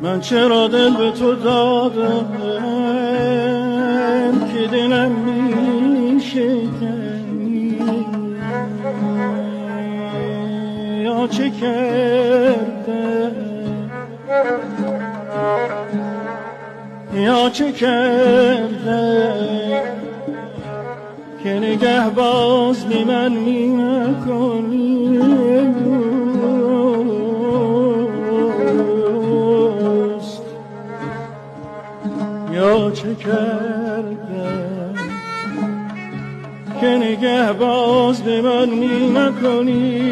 من چرا دل به تو دادم که دلم می شکنی، یا چه کرده یا چه کرده که نگه باز بی من می نکنی، یا چه کرده که نگه باز به من می نکنی.